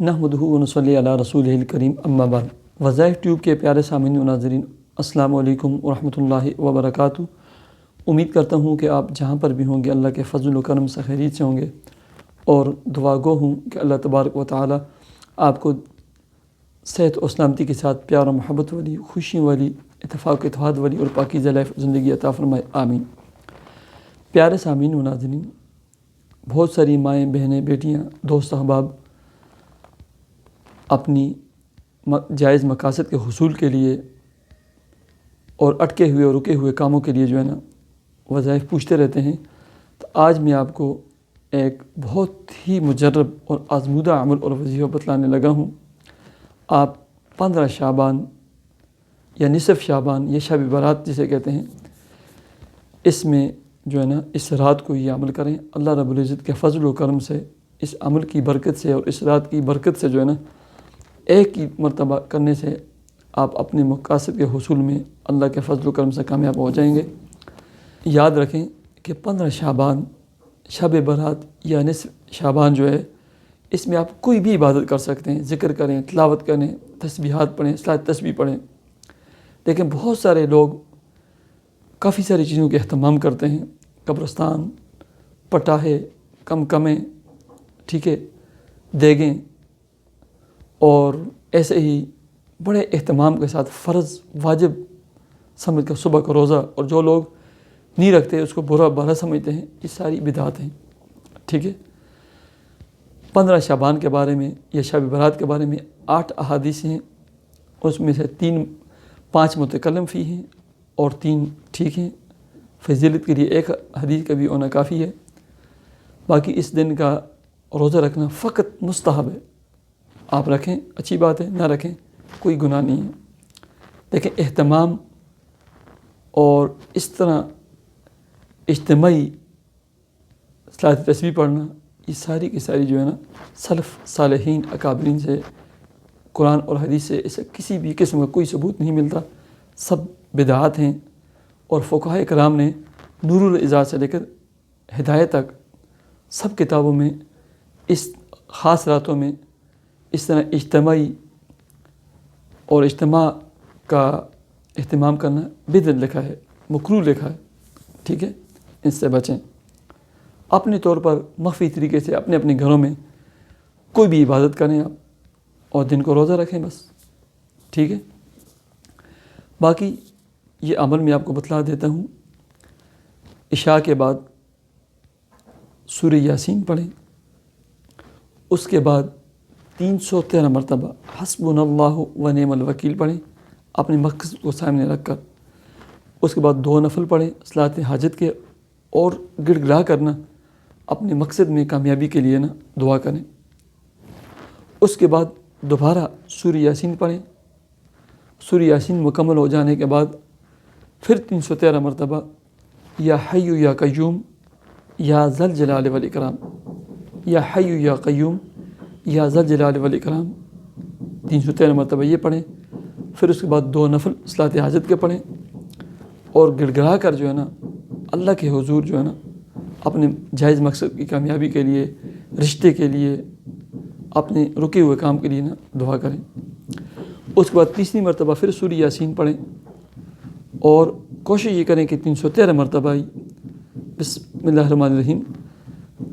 نحمدہ و نصلی علی رسولہ کریم اما بعد۔ وظائف ٹیوب کے پیارے سامعین و ناظرین، السلام علیکم ورحمۃ اللہ وبرکاتہ۔ امید کرتا ہوں کہ آپ جہاں پر بھی ہوں گے اللہ کے فضل و کرم سے خیریت سے ہوں گے، اور دعا گو ہوں کہ اللہ تبارک و تعالی آپ کو صحت و سلامتی کے ساتھ پیار و محبت والی، خوشی والی، اتفاق و اتحاد والی اور پاکیزہ لائف زندگی عطا فرمائے، آمین۔ پیارے سامعین و ناظرین، بہت ساری مائیں، بہنیں، بیٹیاں، دوست احباب اپنی جائز مقاصد کے حصول کے لیے اور اٹکے ہوئے اور رکے ہوئے کاموں کے لیے وظائف پوچھتے رہتے ہیں۔ تو آج میں آپ کو ایک بہت ہی مجرب اور آزمودہ عمل اور وظیفہ بتلانے لگا ہوں۔ آپ 15 شعبان یا نصف شعبان یا شب برات جسے کہتے ہیں، اس میں اس رات کو یہ عمل کریں۔ اللہ رب العزت کے فضل و کرم سے، اس عمل کی برکت سے اور اس رات کی برکت سے ایک ہی مرتبہ کرنے سے آپ اپنے مقاصد کے حصول میں اللہ کے فضل و کرم سے کامیاب ہو جائیں گے۔ یاد رکھیں کہ 15 شعبان، شب برات یا نصف شعبان اس میں آپ کوئی بھی عبادت کر سکتے ہیں، ذکر کریں، تلاوت کریں، تسبیحات پڑھیں، صلاۃ تسبیح پڑھیں۔ لیکن بہت سارے لوگ کافی ساری چیزوں کے اہتمام کرتے ہیں، قبرستان، پٹاخے، کمیں، دیگیں، اور ایسے ہی بڑے اہتمام کے ساتھ فرض واجب سمجھ کر صبح کا روزہ، اور جو لوگ نہیں رکھتے اس کو برا بھلا سمجھتے ہیں۔ یہ ساری بدعات ہیں۔ 15 شعبان کے بارے میں یا شب برات کے بارے میں 8 احادیث ہیں، اس میں سے 5 متکلم فی ہیں اور 3 ٹھیک ہیں۔ فضیلت کے لیے ایک حدیث کا بھی ہونا کافی ہے۔ باقی اس دن کا روزہ رکھنا فقط مستحب ہے، آپ رکھیں اچھی بات ہے، نہ رکھیں کوئی گناہ نہیں ہے۔ لیکن اہتمام اور اس طرح اجتماعی صلاۃ تسبیح پڑھنا، یہ ساری کی ساری سلف صالحین اکابرین سے، قرآن اور حدیث سے اسے کسی بھی قسم کا کوئی ثبوت نہیں ملتا، سب بدعات ہیں۔ اور فقہاء کرام نے نور الاعجاز سے لے کر ہدایت تک سب کتابوں میں اس خاص راتوں میں اس طرح اجتماعی اور اجتماع کا اہتمام کرنا بدعت لکھا ہے، مکروہ لکھا ہے۔ اس سے بچیں۔ اپنے طور پر مخفی طریقے سے اپنے اپنے گھروں میں کوئی بھی عبادت کریں آپ، اور دن کو روزہ رکھیں بس۔ باقی یہ عمل میں آپ کو بتلا دیتا ہوں۔ عشاء کے بعد سورہ یاسین پڑھیں، اس کے بعد 313 مرتبہ حسبنا اللہ و نعم الوکیل پڑھیں اپنے مقصد کو سامنے رکھ کر۔ اس کے بعد 2 نفل پڑھیں صلاۃ حاجت کے، اور گڑ گڑا کرنا اپنے مقصد میں کامیابی کے لیے دعا کریں۔ اس کے بعد دوبارہ سورہ یاسین پڑھیں۔ سورہ یاسین مکمل ہو جانے کے بعد پھر 313 مرتبہ یا حی یا قیوم یا ذل جلال والاکرام، یا حی یا قیوم یا ذل جلال والاکرام 313 مرتبہ یہ پڑھیں۔ پھر اس کے بعد 2 نفل صلاۃ حاجت کے پڑھیں، اور گڑ گڑا کر اللہ کے حضور اپنے جائز مقصد کی کامیابی کے لیے، رشتے کے لیے، اپنے رکے ہوئے کام کے لیے دعا کریں۔ اس کے بعد 30 مرتبہ پھر سورہ یاسین پڑھیں، اور کوشش یہ کریں کہ 313 مرتبہ بسم اللہ الرحمن الرحیم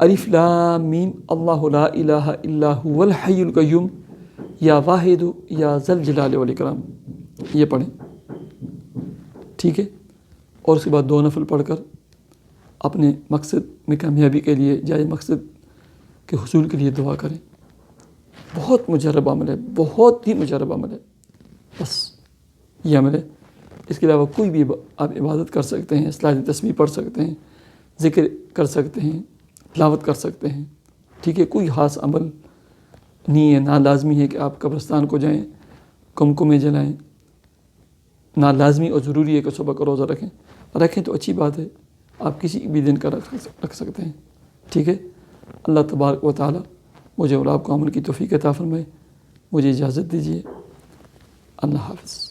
الف لام میم اللہ لا الہ الا هو الحی القیوم یا واحد یا ذل جلال والاکرام یہ پڑھیں۔ اور اس کے بعد 2 نفل پڑھ کر اپنے مقصد میں کامیابی کے لیے، جائز مقصد کے حصول کے لیے دعا کریں۔ بہت مجرب عمل ہے، بہت ہی مجرب عمل ہے، بس یہ عمل ہے۔ اس کے علاوہ کوئی بھی آپ عبادت کر سکتے ہیں، صلاۃ تسبیح پڑھ سکتے ہیں، ذکر کر سکتے ہیں، تلاوت کر سکتے ہیں۔ کوئی خاص عمل نہیں ہے، نہ لازمی ہے کہ آپ قبرستان کو جائیں، کمکمے جلائیں، نہ لازمی اور ضروری ہے کہ صبح کا روزہ رکھیں تو اچھی بات ہے، آپ کسی بھی دن کا رکھ سکتے ہیں۔ اللہ تبارک و تعالی مجھے اور آپ کو عمل کی توفیق عطا فرمائے۔ مجھے اجازت دیجیے، اللہ حافظ۔